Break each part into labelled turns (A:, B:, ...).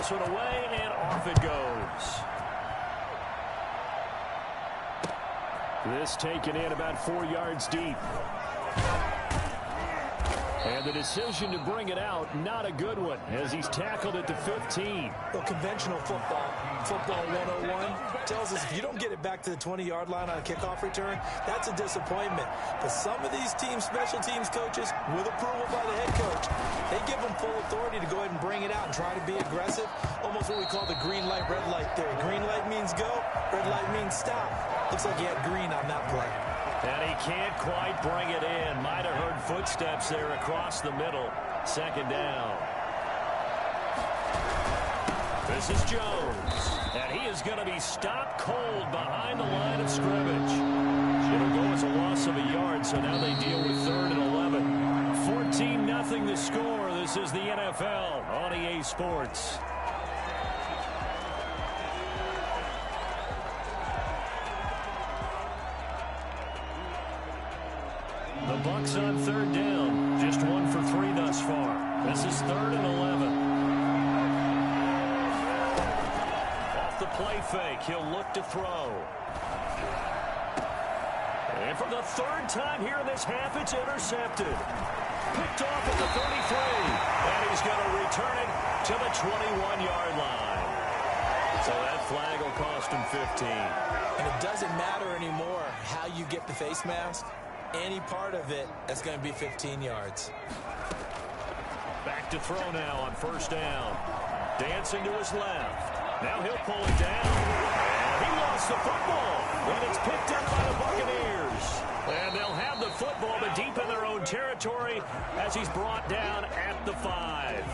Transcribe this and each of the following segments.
A: this one away, and off it goes. This taken in about 4 yards deep. And the decision to bring it out, not a good one, as he's tackled at the 15.
B: Well, conventional football 101, tells us if you don't get it back to the 20-yard line on a kickoff return, that's a disappointment. But some of these teams, special teams coaches, with approval by the head coach, they give them full authority to go ahead and bring it out and try to be aggressive, almost what we call the green light, red light theory. Green light means go, red light means stop. Looks like he had green on that play.
A: And he can't quite bring it in. Might have heard footsteps there across the middle. Second down. This is Jones. And he is going to be stopped cold behind the line of scrimmage. It'll go as a loss of a yard, so now they deal with 3rd and 11. 14-0 the score. This is the NFL on EA Sports. The Bucs on 3rd down. Just 1 for 3 thus far. This is 3rd and 11. Off the play fake, he'll look to throw. And for the 3rd time here in this half, it's intercepted. Picked off at the 33. And he's going to return it to the 21-yard line. So that flag will cost him 15.
B: And it doesn't matter anymore how you get the face mask. Any part of it, that's going to be 15 yards.
A: Back to throw now on 1st down. Dancing to his left. Now he'll pull it down. And he lost the football. And it's picked up by the Buccaneers. And they'll have the football, but deep in their own territory as he's brought down at the 5.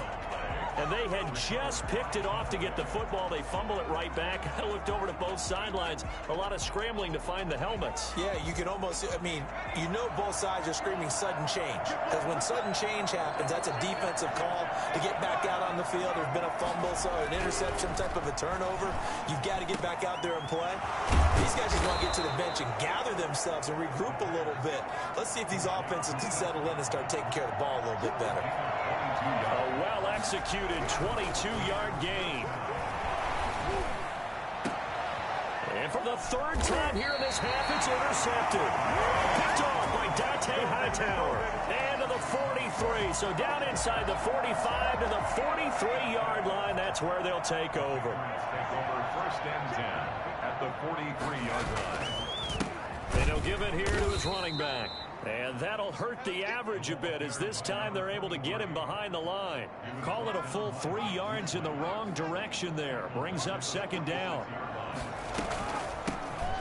A: And they had just picked it off to get the football. They fumble it right back. I looked over to both sidelines. A lot of scrambling to find the helmets.
B: Yeah, you can almost, I mean, you know both sides are screaming sudden change. Because when sudden change happens, that's a defensive call to get back out on the field. There's been a fumble, so an interception, type of a turnover. You've got to get back out there and play. These guys just want to get to the bench and gather themselves and regroup a little bit. Let's see if these offenses can settle in and start taking care of the ball a little bit better.
A: A well-executed 22-yard gain. And for the 3rd time here in this half, it's intercepted. Picked off by Dante Hightower. And to the 43. So down inside the 45 to the 43-yard line. That's where they'll take over.
C: Take over 1st and 10 at the 43-yard line.
A: And he'll give it here to his running back. And that'll hurt the average a bit as this time they're able to get him behind the line. Call it a full 3 yards in the wrong direction there. Brings up 2nd down.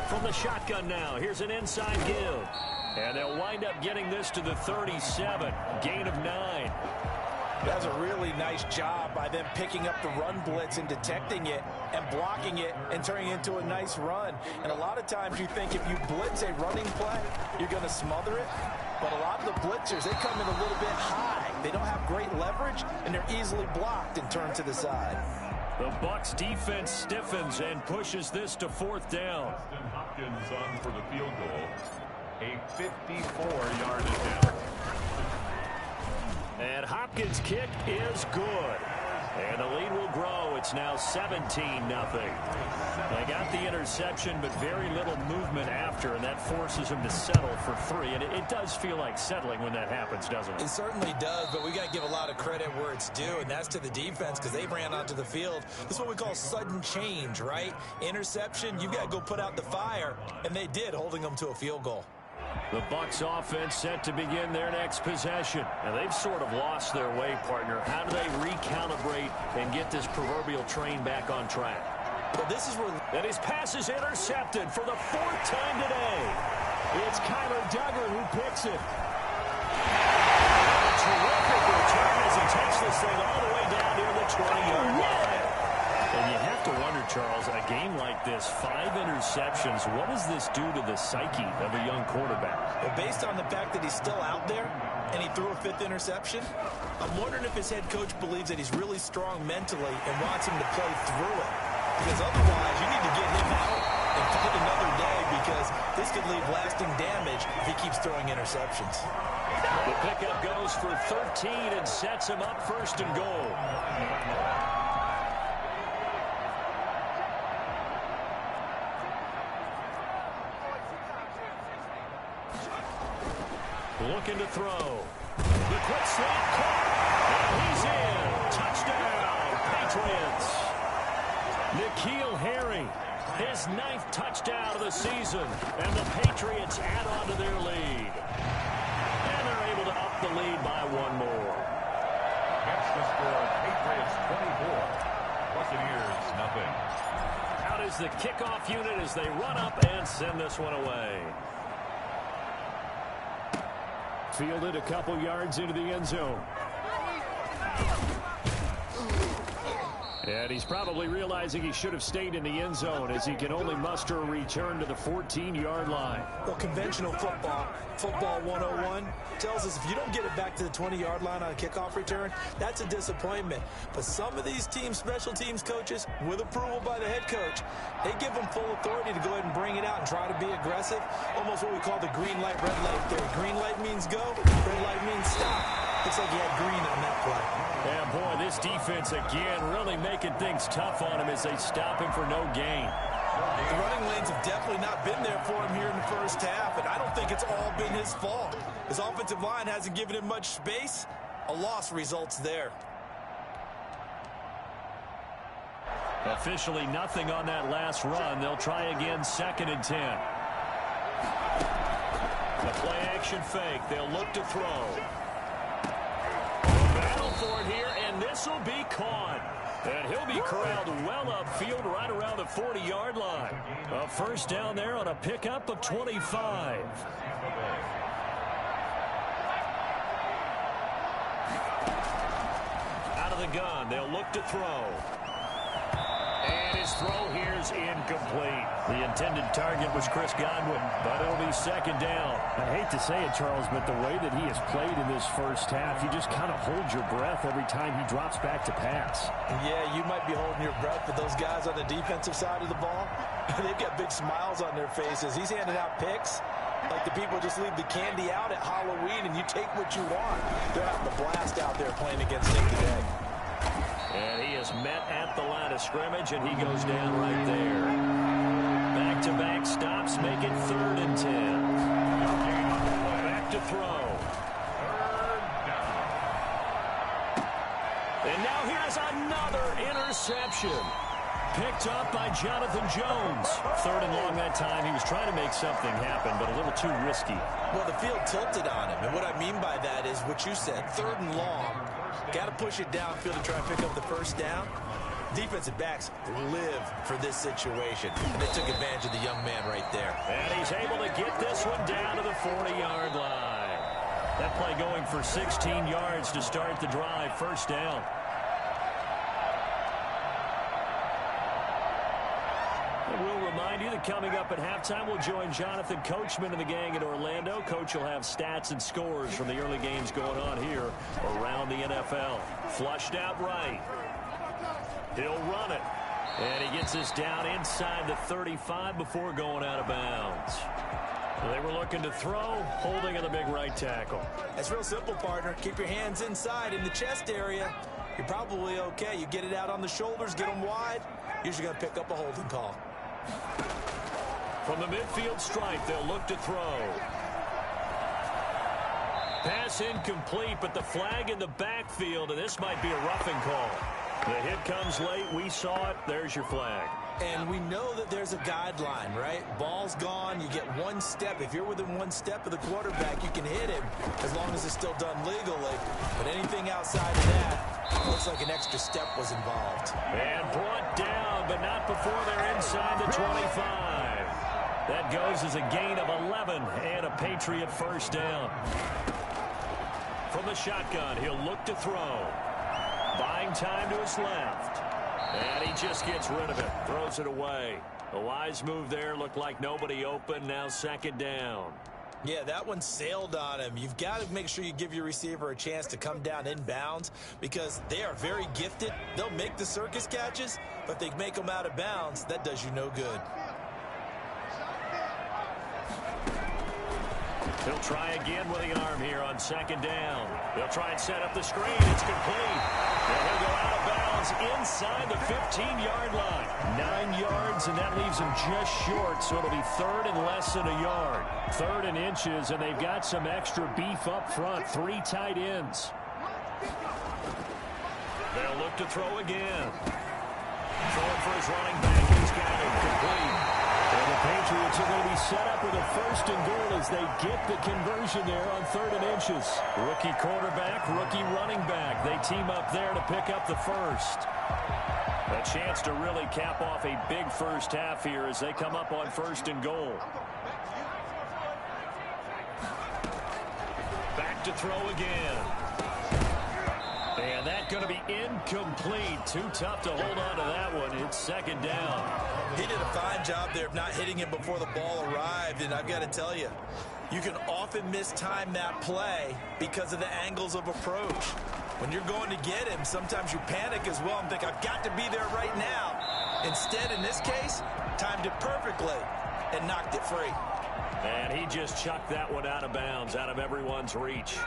A: From the shotgun now, here's an inside give. And they'll wind up getting this to the 37. Gain of 9.
B: That's a really nice job by them picking up the run blitz and detecting it and blocking it and turning it into a nice run. And a lot of times you think if you blitz a running play, you're going to smother it. But a lot of the blitzers, they come in a little bit high. They don't have great leverage, and they're easily blocked and turned to the side.
A: The Bucs defense stiffens and pushes this to 4th down.
C: Hopkins on for the field goal. A 54-yard attempt.
A: And Hopkins' kick is good. And the lead will grow. It's now 17-0. They got the interception, but very little movement after, and that forces him to settle for 3. And it does feel like settling when that happens, doesn't it?
B: It certainly does, but we got to give a lot of credit where it's due, and that's to the defense because they ran onto the field. This is what we call sudden change, right? Interception, you've got to go put out the fire, and they did, holding them to a field goal.
A: The Bucs offense set to begin their next possession. And they've sort of lost their way, partner. How do they recalibrate and get this proverbial train back on track?
B: Well, this is where...
A: And his pass is intercepted for the 4th time today. It's Kyler Duggar who picks it. A terrific return as he takes this thing all the way down near the 20-yard line. And you have to wonder, Charles, a game like this, 5 interceptions, what does this do to the psyche of a young quarterback?
B: Well, based on the fact that he's still out there and he threw a 5th interception, I'm wondering if his head coach believes that he's really strong mentally and wants him to play through it. Because otherwise, you need to get him out and fight another day because this could leave lasting damage if he keeps throwing interceptions.
A: The pickup goes for 13 and sets him up 1st and goal. Looking to throw. The quick slant caught. And he's in. Touchdown, Patriots. N'Keal Harry, his 9th touchdown of the season. And the Patriots add on to their lead. And they're able to up the lead by one more.
C: That's the score. Patriots 24. Buccaneers nothing.
A: Out is the kickoff unit as they run up and send this one away. Fielded a couple yards into the end zone. And he's probably realizing he should have stayed in the end zone as he can only muster a return to the 14-yard line.
B: Well, conventional football 101, tells us if you don't get it back to the 20-yard line on a kickoff return, that's a disappointment. But some of these special teams coaches, with approval by the head coach, they give them full authority to go ahead and bring it out and try to be aggressive. Almost what we call the green light, red light theory. Green light means go, red light means stop. Looks like he had green on that play.
A: Yeah, boy, this defense again really making things tough on him as they stop him for no gain.
B: The running lanes have definitely not been there for him here in the first half, and I don't think it's all been his fault. His offensive line hasn't given him much space. A loss results there.
A: Officially nothing on that last run. They'll try again, 2nd and 10. The play action fake. They'll look to throw. Battle for it here, and this will be caught. And he'll be corralled well upfield right around the 40-yard line. A first down there on a pickup of 25. Out of the gun, they'll look to throw. And his throw here's incomplete. The intended target was Chris Godwin, but it'll be 2nd down.
D: I hate to say it, Charles, but the way that he has played in this first half, you just kind of hold your breath every time he drops back to pass.
B: Yeah, you might be holding your breath, but those guys on the defensive side of the ball, they've got big smiles on their faces. He's handing out picks like the people just leave the candy out at Halloween and you take what you want. They're having a blast out there playing against him today.
A: And he is met at the line of scrimmage, and he goes down right there. Back-to-back stops make it 3rd and 10. Back to throw. And now here's another interception. Picked up by Jonathan Jones. 3rd and long that time. He was trying to make something happen, but a little too risky.
B: Well, the field tilted on him, and what I mean by that is what you said, 3rd and long. Got to push it downfield to try and pick up the first down. Defensive backs live for this situation, and they took advantage of the young man right there.
A: And he's able to get this one down to the 40-yard line. That play going for 16 yards to start the drive. First down. We'll remind you that coming up at halftime, we'll join Jonathan Coachman and the gang in Orlando. Coach will have stats and scores from the early games going on here around the NFL. Flushed out right. He'll run it. And he gets us down inside the 35 before going out of bounds. They were looking to throw, holding on the big right tackle.
B: That's real simple, partner. Keep your hands inside in the chest area. You're probably okay. You get it out on the shoulders, get them wide. Usually going to pick up a holding call.
A: From the midfield stripe, they'll look to throw. Pass incomplete, but the flag in the backfield, and this might be a roughing call. The hit comes late. We saw it. There's your flag.
B: And we know that there's a guideline, right? Ball's gone. You get one step. If you're within one step of the quarterback, you can hit him as long as it's still done legally. But anything outside of that, looks like an extra step was involved.
A: And brought down, but not before they're inside the 25. That goes as a gain of 11 and a Patriot first down. From the shotgun, he'll look to throw. Buying time to his left. And he just gets rid of it. Throws it away. A wise move there. Looked like nobody open. Now 2nd down.
B: Yeah, that one sailed on him. You've got to make sure you give your receiver a chance to come down inbounds because they are very gifted. They'll make the circus catches, but if they make them out of bounds, that does you no good.
A: He'll try again with the arm here on 2nd down. They'll try and set up the screen. It's complete. And he'll go out of bounds inbounds inside the 15-yard line. 9 yards, and that leaves them just short, so it'll be third and less than a yard. Third and inches, and they've got some extra beef up front. 3 tight ends. They'll look to throw again. Throwing for his running back. He's got it complete. And the Patriots are going to be set up with a first and goal as they get the conversion there on 3rd and inches. Rookie quarterback, rookie running back. They team up there to pick up the first. A chance to really cap off a big first half here as they come up on 1st and goal. Back to throw again. And that's going to be incomplete. Too tough to hold on to that one. It's 2nd down.
B: He did a fine job there of not hitting him before the ball arrived. And I've got to tell you, you can often mistime that play because of the angles of approach. When you're going to get him, sometimes you panic as well and think, I've got to be there right now. Instead, in this case, timed it perfectly and knocked it free.
A: And he just chucked that one out of bounds, out of everyone's reach.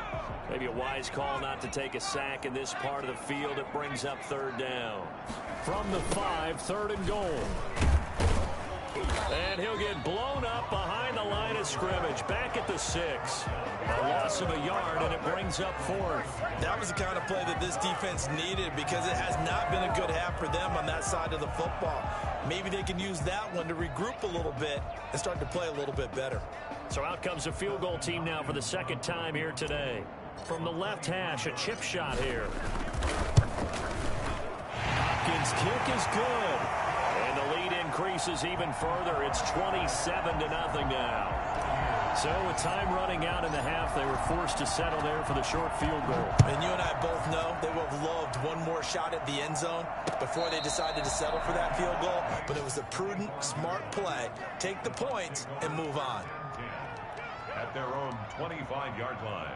A: Maybe a wise call not to take a sack in this part of the field. It brings up 3rd down. From the 5, 3rd and goal. And he'll get blown up behind the line of scrimmage. Back at the 6. A loss of a yard, and it brings up 4th.
B: That was the kind of play that this defense needed because it has not been a good half for them on that side of the football. Maybe they can use that one to regroup a little bit and start to play a little bit better.
A: So out comes a field goal team now for the 2nd time here today. From the left hash, a chip shot here. Hopkins' kick is good. And the lead increases even further. It's 27-0 now. So with time running out in the half, they were forced to settle there for the short field goal.
B: And you and I both know they would have loved one more shot at the end zone before they decided to settle for that field goal. But it was a prudent, smart play. Take the points and move on.
C: At their own 25-yard line.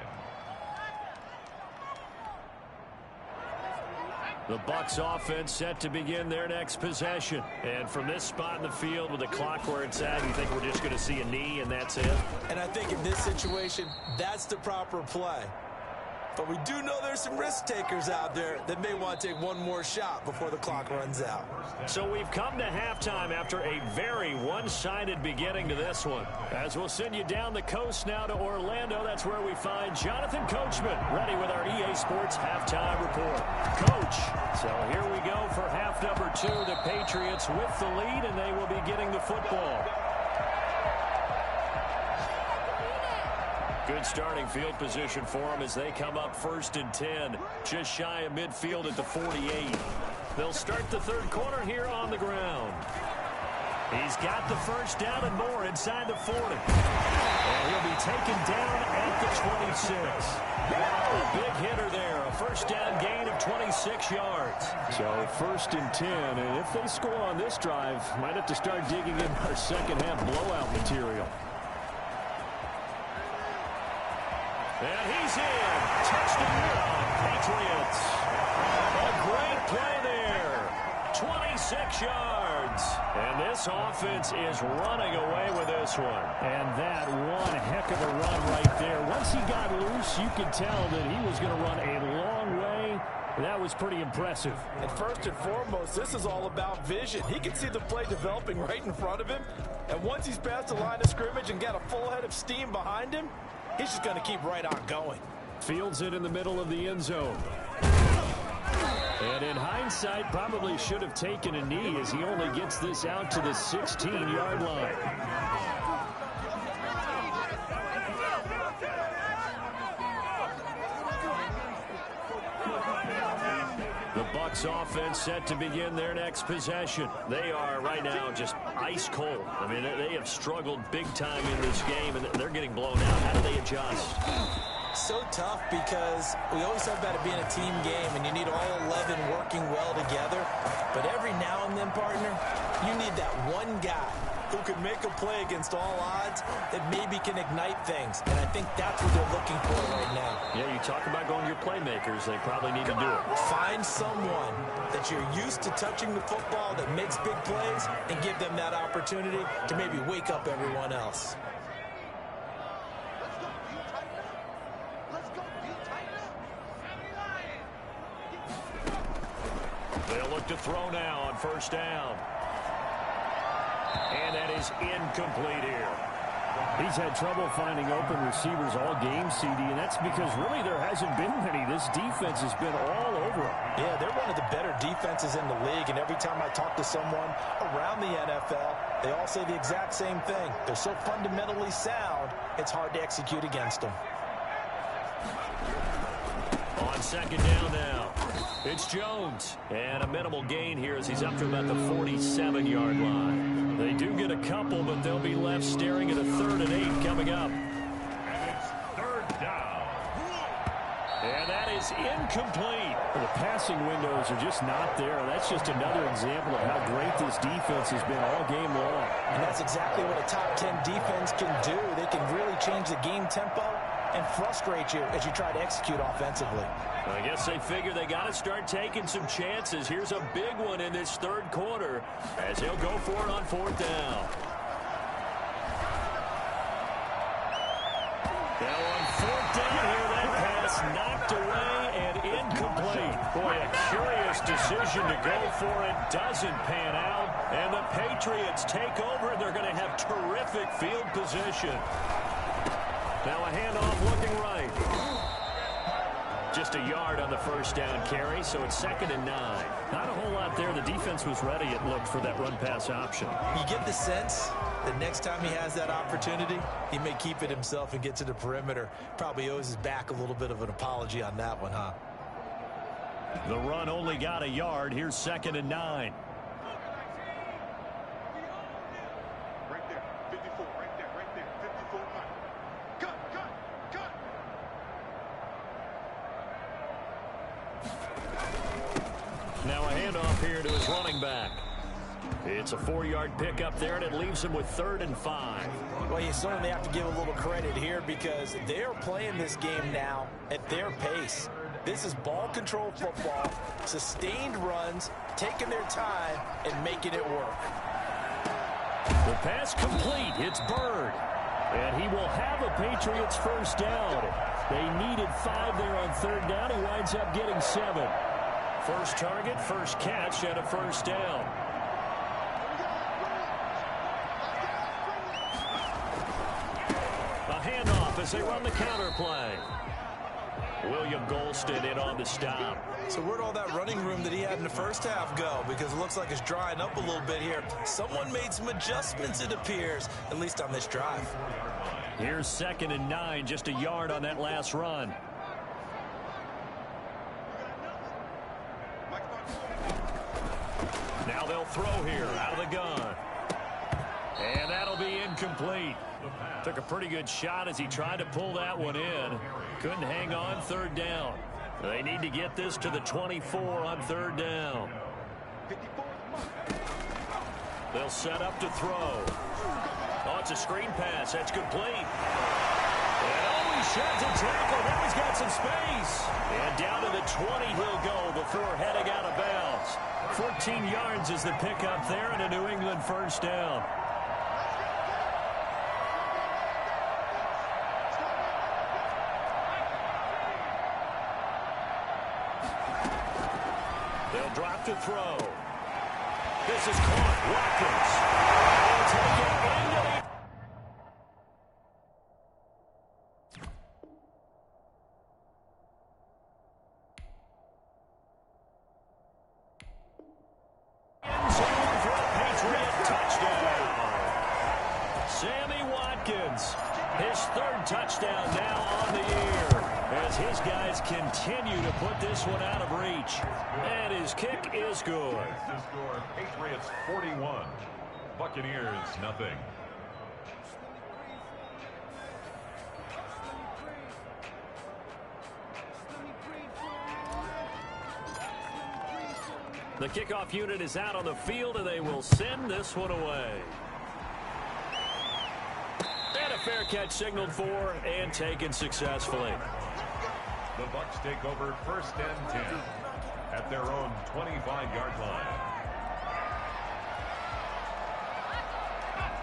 A: The Bucs offense set to begin their next possession. And from this spot in the field with the clock where it's at, you think we're just going to see a knee and that's it?
B: And I think in this situation, that's the proper play. But we do know there's some risk takers out there that may want to take one more shot before the clock runs out.
A: So we've come to halftime after a very one-sided beginning to this one. As we'll send you down the coast now to Orlando, that's where we find Jonathan Coachman, ready with our EA Sports halftime report. Coach, so here we go for half number 2. The Patriots with the lead, and they will be getting the football. Good starting field position for them as they come up 1st and 10, just shy of midfield at the 48. They'll start the 3rd quarter here on the ground. He's got the first down and more inside the 40. And he'll be taken down at the 26. A big hitter there, a first down gain of 26 yards.
D: So 1st and 10, and if they score on this drive, might have to start digging in our second half blowout material.
A: And he's in. Touchdown, Patriots. A great play there. 26 yards. And this offense is running away with this one.
D: And that one heck of a run right there. Once he got loose, you could tell that he was going to run a long way. That was pretty impressive.
B: And first and foremost, this is all about vision. He can see the play developing right in front of him. And once he's past the line of scrimmage and got a full head of steam behind him, he's just going to keep right on going.
D: Fields it in the middle of the end zone. And in hindsight, probably should have taken a knee as he only gets this out to the 16-yard line.
A: The Bucs offense set to begin their next possession. They are right now just ice cold. I mean, they have struggled big time in this game, and they're getting blown out. How do they adjust?
B: So tough because we always talk about it being a team game, and you need all 11 working well together. But every now and then, partner, you need that one guy who can make a play against all odds that maybe can ignite things. And I think that's what they're looking for right now.
A: Yeah, you talk about going to your playmakers. They probably need to do it.
B: Find someone that you're used to touching the football that makes big plays and give them that opportunity to maybe wake up everyone else.
A: The look to throw now on first down. And that is incomplete here.
D: He's had trouble finding open receivers all game, CD, and that's because really there hasn't been many. This defense has been all over him.
B: Yeah, they're one of the better defenses in the league, and every time I talk to someone around the NFL, they all say the exact same thing. They're so fundamentally sound, it's hard to execute against them.
A: On second down now, it's Jones. And a minimal gain here as he's up to about the 47-yard line. They do get a couple, but they'll be left staring at a 3rd and 8 coming up.
C: And it's 3rd down.
A: And that is incomplete.
D: The passing windows are just not there. That's just another example of how great this defense has been all game long.
B: And that's exactly what a top 10 defense can do. They can really change the game tempo and frustrate you as you try to execute offensively.
A: I guess they figure they got to start taking some chances. Here's a big one in this 3rd quarter as he'll go for it on 4th down. Now on 4th down here, that pass knocked away and incomplete. Boy, a curious decision to go for it. Doesn't pan out. And the Patriots take over. They're going to have terrific field position. Now a handoff looking right. Just a yard on the first down carry, so it's 2nd and 9.
D: Not a whole lot there. The defense was ready, it looked, for that run-pass option.
B: You get the sense that next time he has that opportunity, he may keep it himself and get to the perimeter. Probably owes his back a little bit of an apology on that one, huh?
A: The run only got a yard. Here's 2nd and 9.
E: Right there, 54, right there, 54. Cut.
A: Now a handoff here to his running back. It's a 4-yard pickup there, and it leaves him with 3rd and 5.
B: Well, you certainly have to give a little credit here because they're playing this game now at their pace. This is ball control football, sustained runs, taking their time, and making it work.
A: The pass complete. It's Bird. And he will have a Patriots first down. They needed 5 there on 3rd down. He winds up getting 7. First target, first catch, and a first down. A handoff as they run the counter play. William Golston in on the stop.
B: So where'd all that running room that he had in the first half go? Because it looks like it's drying up a little bit here. Someone made some adjustments, it appears, at least on this drive.
A: Here's 2nd and 9, just a yard on that last run. Now they'll throw here out of the gun. And that'll be incomplete. Took a pretty good shot as he tried to pull that one in. Couldn't hang on 3rd down. They need to get this to the 24 on 3rd down. They'll set up to throw. Oh, it's a screen pass. That's complete. And he sheds a tackle. Now he's got some space. And down to the 20 he'll go before heading out of bounds. 14 yards is the pickup there and a New England first down. They'll drop to throw. This is caught. Watkins. They'll take it into the end zone for a Patriot touchdown. Sammy Watkins, his 3rd touchdown now on the year, as his guys continue to put this one out of reach. And his kick is good.
C: The score, Patriots 41, Buccaneers nothing.
A: The kickoff unit is out on the field, and they will send this one away. And a fair catch signaled for and taken successfully.
C: The Bucs take over 1st and 10 at their own 25-yard line.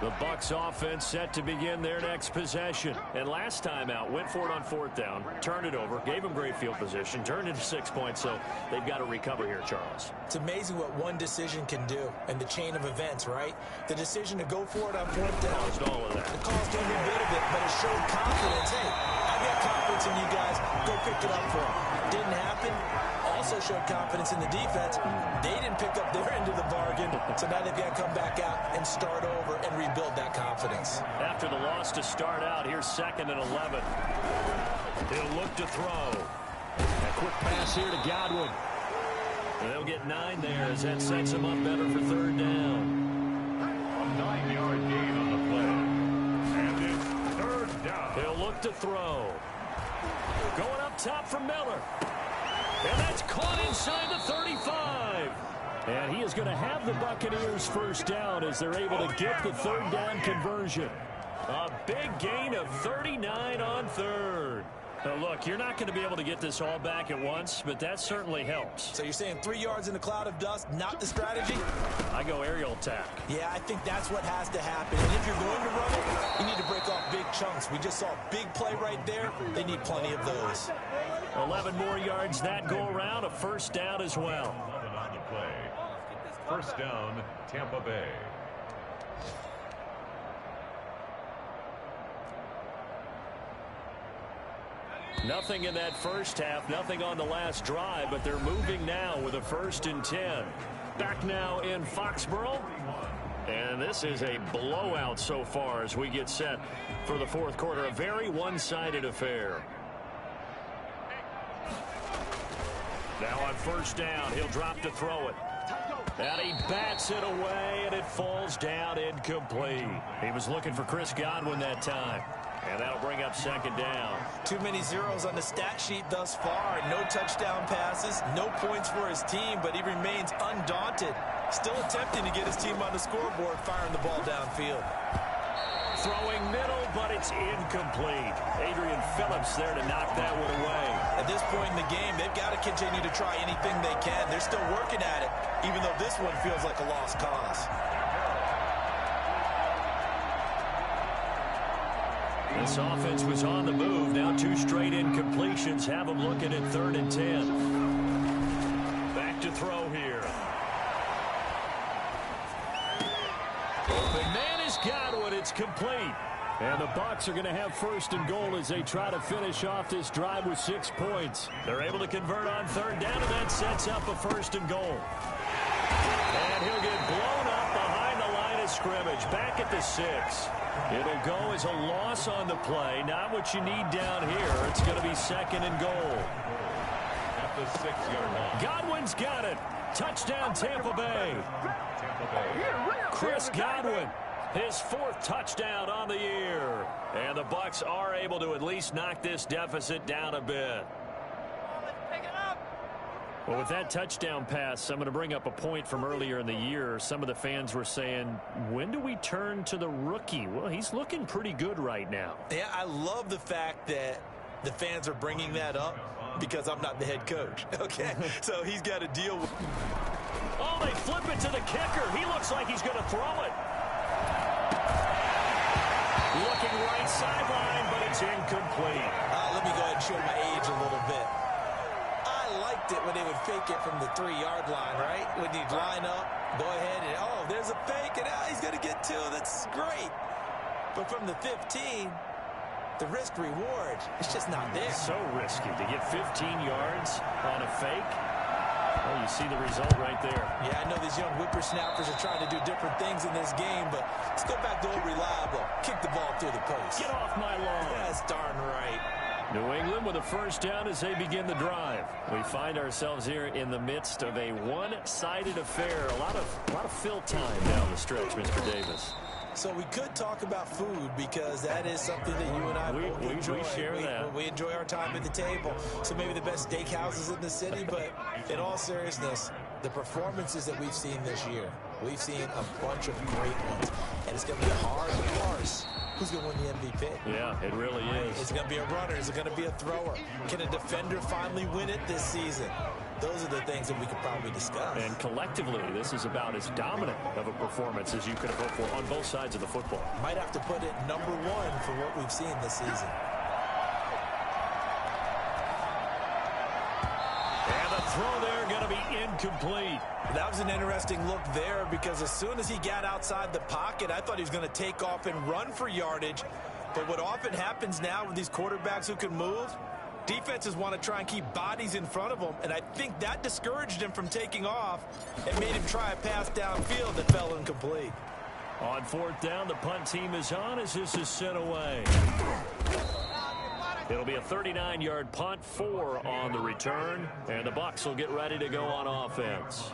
D: The Bucs offense set to begin their next possession. And last time out, went for it on 4th down, turned it over, gave them great field position, turned into 6 points, so they've got to recover here, Charles.
B: It's amazing what one decision can do in the chain of events, right? The decision to go for it on 4th down.
D: Caused all of that.
B: It caused every bit of it, but it showed confidence. Hey, I've got confidence in you guys. Go pick it up for them. Didn't happen. Also showed confidence in the defense. They didn't pick up their end of the bargain, so now they've got to come back out and start over and rebuild that confidence.
D: After the loss to start out, here's 2nd and 11. He'll look to throw. A quick pass here to Godwin. And they'll get 9 there as that sets him up better for 3rd down.
C: A 9-yard gain on the play. And it's 3rd down.
D: He'll look to throw. Going up top for Miller. And that's caught inside the 35. And he is going to have the Buccaneers 1st down as they're able to get the 3rd down conversion. A big gain of 39 on 3rd. Now, look, you're not going to be able to get this all back at once, but that certainly helps.
B: So you're saying 3 yards in a cloud of dust, not the strategy?
D: I go aerial attack.
B: Yeah, I think that's what has to happen. And if you're going to run it, you need to break off big chunks. We just saw a big play right there. They need plenty of those.
D: 11 more yards that go around, a 1st down as well.
C: 11 on the play. 1st down, Tampa Bay.
D: Nothing in that first half, nothing on the last drive, but they're moving now with a 1st and 10. Back now in Foxborough. And this is a blowout so far as we get set for the 4th quarter. A very one-sided affair. Now on 1st down, he'll drop to throw it. And he bats it away, and it falls down incomplete. He was looking for Chris Godwin that time. And that'll bring up 2nd down.
B: Too many zeros on the stat sheet thus far. No touchdown passes, no points for his team, but he remains undaunted. Still attempting to get his team on the scoreboard, firing the ball downfield.
D: Throwing middle, but it's incomplete. Adrian Phillips there to knock that one away.
B: At this point in the game, they've got to continue to try anything they can. They're still working at it, even though this one feels like a lost cause.
D: This offense was on the move. Now 2 straight incompletions have them looking at 3rd and 10. Back to throw here. Open man is Godwin. It's complete. And the Bucs are going to have 1st and goal as they try to finish off this drive with 6 points. They're able to convert on 3rd down, and that sets up a 1st and goal. And he'll get blown up behind the line of scrimmage. Back at the 6. It'll go as a loss on the play. Not what you need down here. It's going to be 2nd and goal.
C: At the 6-yard line.
D: Godwin's got it. Touchdown, Tampa Bay. Chris Godwin, his 4th touchdown on the year. And the Bucs are able to at least knock this deficit down a bit. Well, with that touchdown pass, I'm going to bring up a point from earlier in the year. Some of the fans were saying, when do we turn to the rookie? Well, he's looking pretty good right now.
B: Yeah, I love the fact that the fans are bringing that up because I'm not the head coach, okay? So he's got to deal with...
D: Oh, they flip it to the kicker. He looks like he's going to throw it. Looking right sideline, but it's incomplete.
B: Let me go ahead and show my age a little bit. It when they would fake it from the 3-yard line, right? When you'd line up, go ahead and, oh, there's a fake, and he's going to get 2. That's great. But from the 15, the risk reward, it's just not there.
D: So risky to get 15 yards on a fake. Well, you see the result right there.
B: Yeah, I know these young whippersnappers are trying to do different things in this game, but let's go back to old reliable. Kick the ball through the post.
D: Get off my lawn.
B: That's darn right.
D: New England with a 1st down as they begin the drive. We find ourselves here in the midst of a one-sided affair. A lot of fill time down the stretch, Mr. Davis.
B: So we could talk about food because that is something that you and I both enjoy.
D: We share that.
B: We enjoy our time at the table. So maybe the best steakhouses in the city, but in all seriousness, the performances that we've seen this year, we've seen a bunch of great ones. And it's going to be hard to parse who's going to win the MVP.
D: Yeah, it really is.
B: Is it going to be a runner? Is it going to be a thrower? Can a defender finally win it this season? Those are the things that we could probably discuss.
D: And collectively, this is about as dominant of a performance as you could have hoped for on both sides of the football.
B: Might have to put it #1 for what we've seen this season.
D: And the throw there going to be incomplete.
B: That was an interesting look there because as soon as he got outside the pocket, I thought he was going to take off and run for yardage. But what often happens now with these quarterbacks who can move, defenses want to try and keep bodies in front of them, and I think that discouraged him from taking off and made him try a pass downfield that fell incomplete.
D: On 4th down, the punt team is on as this is sent away. It'll be a 39-yard punt, 4 on the return, and the Bucs will get ready to go on offense.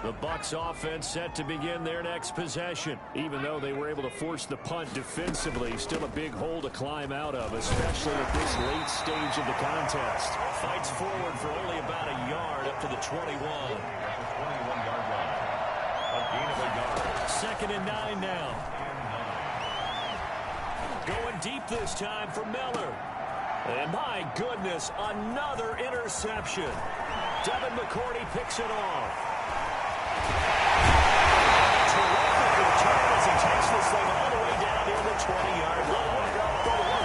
D: The Bucs offense set to begin their next possession. Even though they were able to force the punt defensively, still a big hole to climb out of, especially at this late stage of the contest. Fights forward for only about a yard up to the 21.
C: At the 21-yard line. A gain of a yard.
D: 2nd and 9 now. Going deep this time for Miller. And my goodness, another interception. Devin McCourty picks it off. Terrific return as he takes this thing all the way down near the 20-yard line.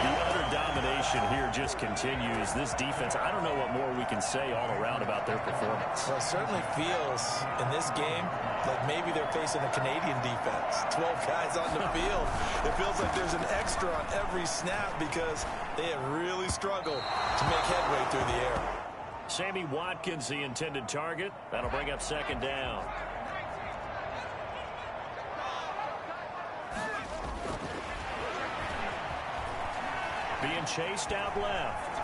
D: The utter domination here just continues. This defense, I don't know what more we can say all around about their performance.
B: Well, it certainly feels in this game like maybe they're facing a Canadian defense. 12 guys on the field. It feels like there's an extra on every snap because they have really struggled to make headway through the air.
D: Sammy Watkins, the intended target. That'll bring up 2nd down. Being chased out left.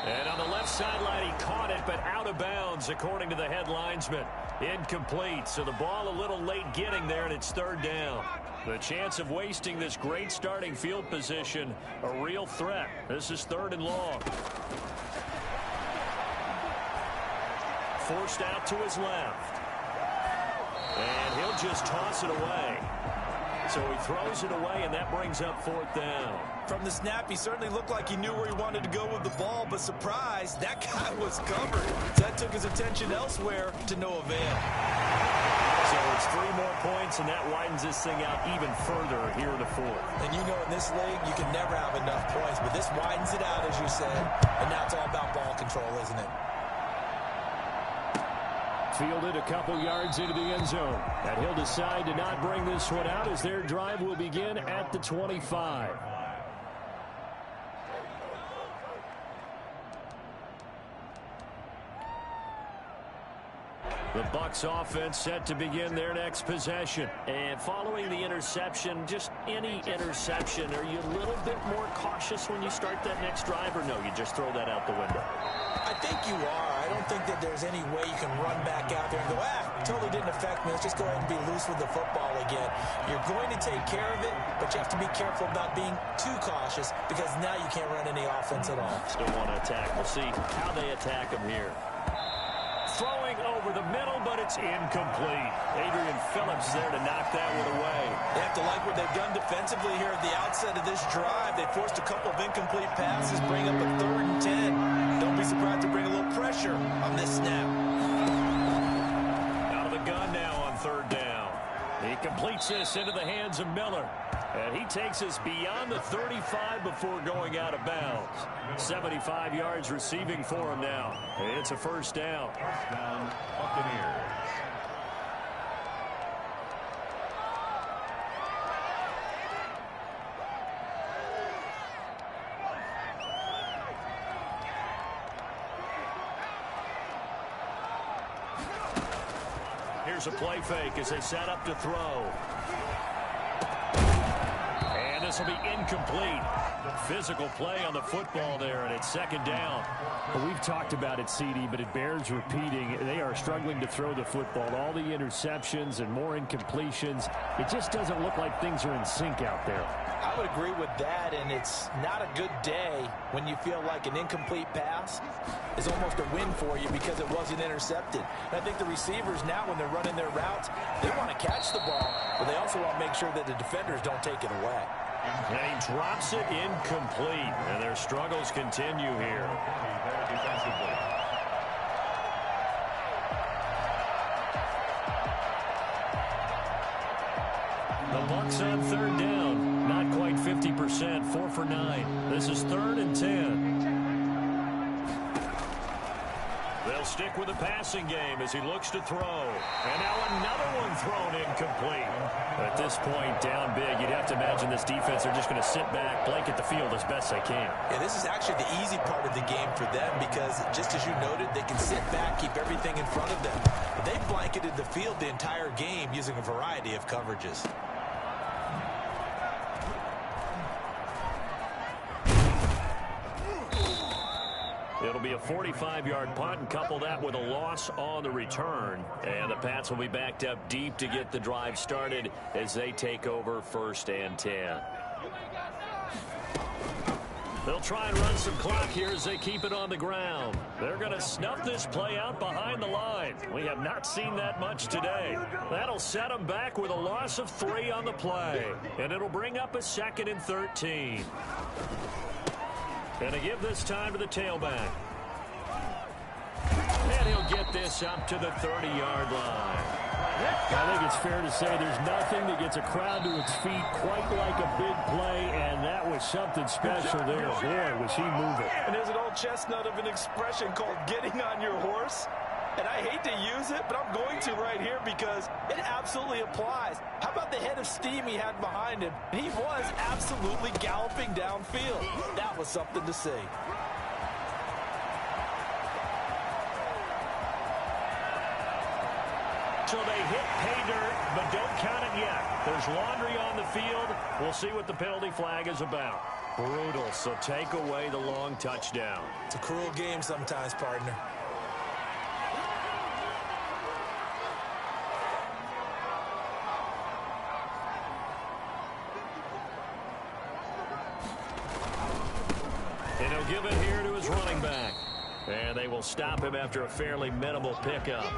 D: And on the left sideline, he caught it, but out of bounds, according to the head linesman. Incomplete, so the ball a little late getting there, and it's 3rd down. The chance of wasting this great starting field position, a real threat. This is 3rd and long. Forced out to his left. And he'll just toss it away. So he throws it away, and that brings up 4th down.
B: From the snap, he certainly looked like he knew where he wanted to go with the ball, but surprise, that guy was covered. That took his attention elsewhere to no avail.
D: So it's 3 more points, and that widens this thing out even further here in the 4th.
B: And you know in this league, you can never have enough points, but this widens it out, as you said, and now it's all about ball control, isn't it?
D: Fielded a couple yards into the end zone. And he'll decide to not bring this one out as their drive will begin at the 25. The Bucs offense set to begin their next possession. And following the interception, just any interception, are you a little bit more cautious when you start that next drive, or no, you just throw that out the window?
B: I think you are. I don't think that there's any way you can run back out there and go, totally didn't affect me. Let's just go ahead and be loose with the football again. You're going to take care of it, but you have to be careful about being too cautious because now you can't run any offense at all.
D: Still want to attack. We'll see how they attack him here. Throwing over the middle, but it's incomplete. Adrian Phillips there to knock that one away.
B: They have to like what they've done defensively here at the outset of this drive. They forced a couple of incomplete passes, bring up a 3rd and 10. Don't be surprised to bring a little pressure on this snap.
D: Out of the gun now on 3rd down. He completes this into the hands of Miller. And he takes us beyond the 35 before going out of bounds. 75 yards receiving for him now. It's a 1st down.
C: First down, Buccaneers.
D: Here's a play fake as they set up to throw. And this will be incomplete. Physical play on the football there, and it's 2nd down.
F: Well, we've talked about it, CD, but it bears repeating. They are struggling to throw the football. All the interceptions and more incompletions. It just doesn't look like things are in sync out there.
B: I would agree with that, and it's not a good day when you feel like an incomplete pass is almost a win for you because it wasn't intercepted. And I think the receivers now, when they're running their routes, they want to catch the ball, but they also want to make sure that the defenders don't take it away.
D: And he drops it incomplete, and their struggles continue here. The Bucs on third down. Not quite 50%. 4 for 9. This is 3rd and 10. They'll stick with the passing game as he looks to throw. And now another one thrown incomplete. At this point, down big, you'd have to imagine this defense are just going to sit back, blanket the field as best they can.
B: Yeah, this is actually the easy part of the game for them because, just as you noted, they can sit back, keep everything in front of them. But they've blanketed the field the entire game using a variety of coverages.
D: It'll be a 45-yard punt, and couple that with a loss on the return. And the Pats will be backed up deep to get the drive started as they take over 1st and 10. They'll try and run some clock here as they keep it on the ground. They're going to snuff this play out behind the line. We have not seen that much today. That'll set them back with a loss of 3 on the play. And it'll bring up a 2nd and 13. Going to give this time to the tailback. And he'll get this up to the 30-yard line.
F: I think it's fair to say there's nothing that gets a crowd to its feet quite like a big play, and that was something special there. Boy, was he moving.
B: And there's an old chestnut of an expression called getting on your horse. And I hate to use it, but I'm going to right here because it absolutely applies. How about the head of steam he had behind him? He was absolutely galloping downfield. That was something to see.
D: So they hit pay dirt, but don't count it yet. There's laundry on the field. We'll see what the penalty flag is about. Brutal, so take away the long touchdown.
B: It's a cruel game sometimes, partner.
D: And he'll give it here to his running back. And they will stop him after a fairly minimal pickup.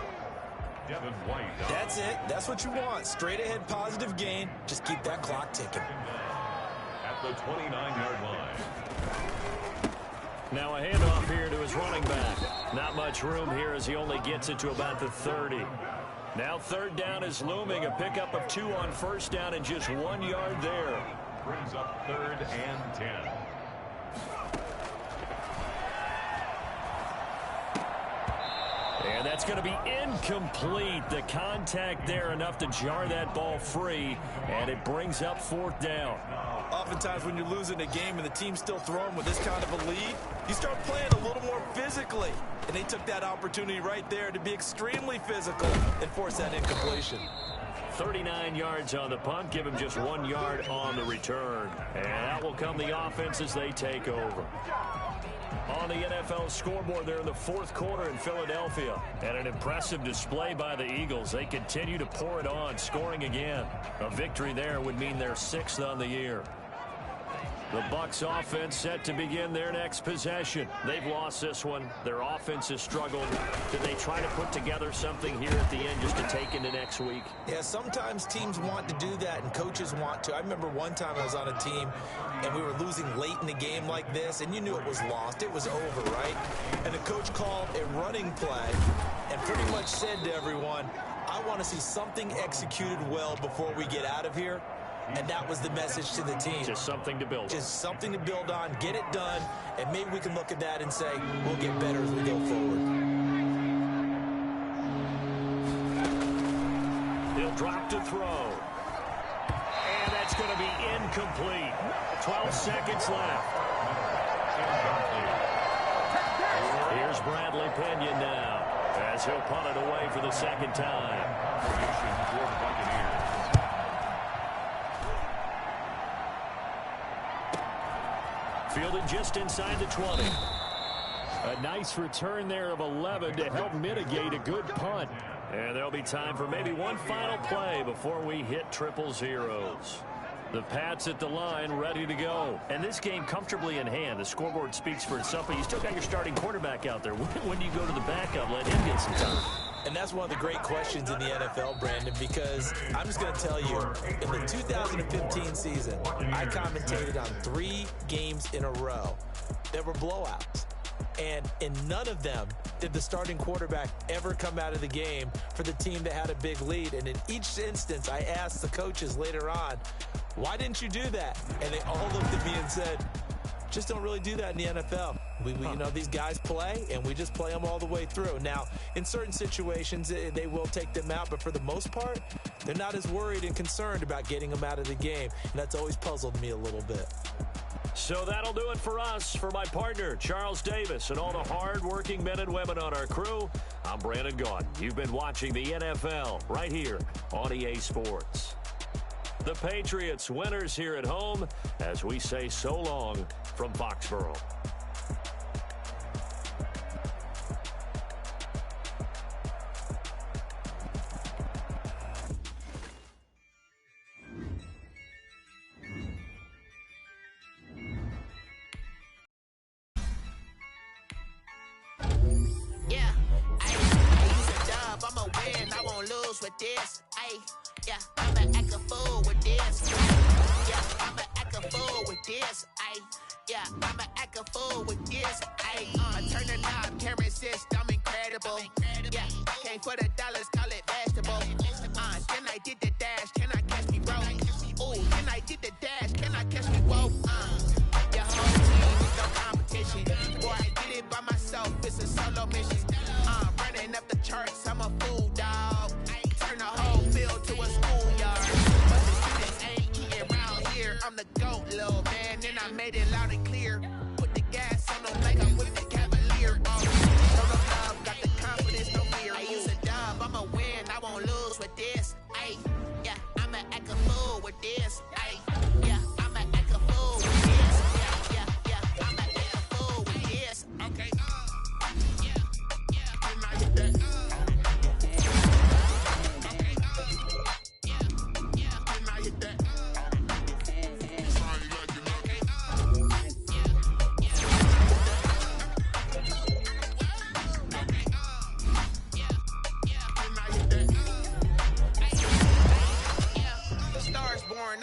B: That's it. That's what you want. Straight ahead positive gain. Just keep that clock ticking.
C: At the 29-yard line.
D: Now a handoff here to his running back. Not much room here as he only gets it to about the 30. Now 3rd down is looming. A pickup of 2 on 1st down and just 1 yard there.
C: Brings up 3rd and 10.
D: And that's going to be incomplete. The contact there enough to jar that ball free, and it brings up 4th down.
B: Oftentimes when you're losing a game and the team's still throwing with this kind of a lead, you start playing a little more physically. And they took that opportunity right there to be extremely physical and force that incompletion.
D: 39 yards on the punt, give him just 1 yard on the return. And out will come the offense as they take over. On the NFL scoreboard there in the 4th quarter in Philadelphia. And an impressive display by the Eagles. They continue to pour it on, scoring again. A victory there would mean they're 6th on the year. The Bucs offense set to begin their next possession. They've lost this one. Their offense has struggled. Did they try to put together something here at the end just to take into next week?
B: Yeah, sometimes teams want to do that and coaches want to. I remember one time I was on a team and we were losing late in the game like this, and you knew it was lost. It was over, right? And the coach called a running play and pretty much said to everyone, I want to see something executed well before we get out of here. And that was the message to the team.
D: Just something to build on.
B: Just something to build on, get it done, and maybe we can look at that and say, we'll get better as we go forward.
D: He'll drop to throw. And that's going to be incomplete. 12 seconds left. Here's Bradley Pinion now, as he'll punt it away for the 2nd time. Fielded just inside the 20.
F: A nice return there of 11 to help mitigate a good punt.
D: And there'll be time for maybe one final play before we hit 000. The Pats at the line, ready to go.
A: And this game comfortably in hand. The scoreboard speaks for itself, but you still got your starting quarterback out there. When do you go to the backup, let him get some time?
B: And that's one of the great questions in the NFL, Brandon, because I'm just going to tell you, in the 2015 season, I commentated on 3 games in a row that were blowouts. And in none of them did the starting quarterback ever come out of the game for the team that had a big lead. And in each instance, I asked the coaches later on, why didn't you do that? And they all looked at me and said, just don't really do that in the NFL. We you know, these guys play, and we just play them all the way through. Now, in certain situations, they will take them out, but for the most part, they're not as worried and concerned about getting them out of the game. And that's always puzzled me a little bit.
D: So that'll do it for us. For my partner, Charles Davis, and all the hard-working men and women on our crew, I'm Brandon Gaudin. You've been watching the NFL right here on EA Sports. The Patriots winners here at home as we say so long from Foxborough.
G: With this, ayy, yeah, I'ma act a fool with this, yeah, I'ma act a fool with this, ayy, yeah, I'ma act a fool with this, ayy, I turn the knob, can't resist, I'm incredible, yeah, came for the dollars, call it vegetable, then I did the dash, can I catch me, bro, ooh, then I did the dash, can I catch me, whoa, your whole team is no competition, boy, I did it by myself, it's a solo mission, running up the charts, I'm a fool, dog. Turn the whole field to a schoolyard. But the students ain't eating around here. I'm the GOAT, little man, and I made it loud and clear. Put the gas on them like I'm with the Cavalier. Show the love, got the confidence, no fear. I use a dub, I'ma win, I won't lose with this. Ay, yeah, I'ma act a fool with this. Ay, yeah, I'ma act a fool with this. Yeah, I'ma act a fool with this. Okay, yeah, and I hit that.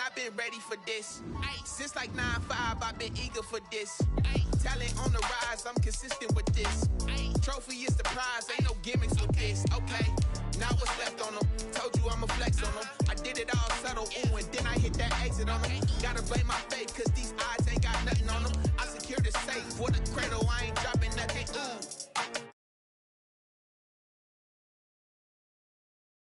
G: I've been ready for this. Since like 9-5, I've been eager for this. Talent on the rise, I'm consistent with this. Trophy is the prize, ain't no gimmicks with this. Okay, now what's left on them? Told you I'ma flex on them. I did it all subtle, ooh, and then I hit that exit on them. Gotta blame my fate, cause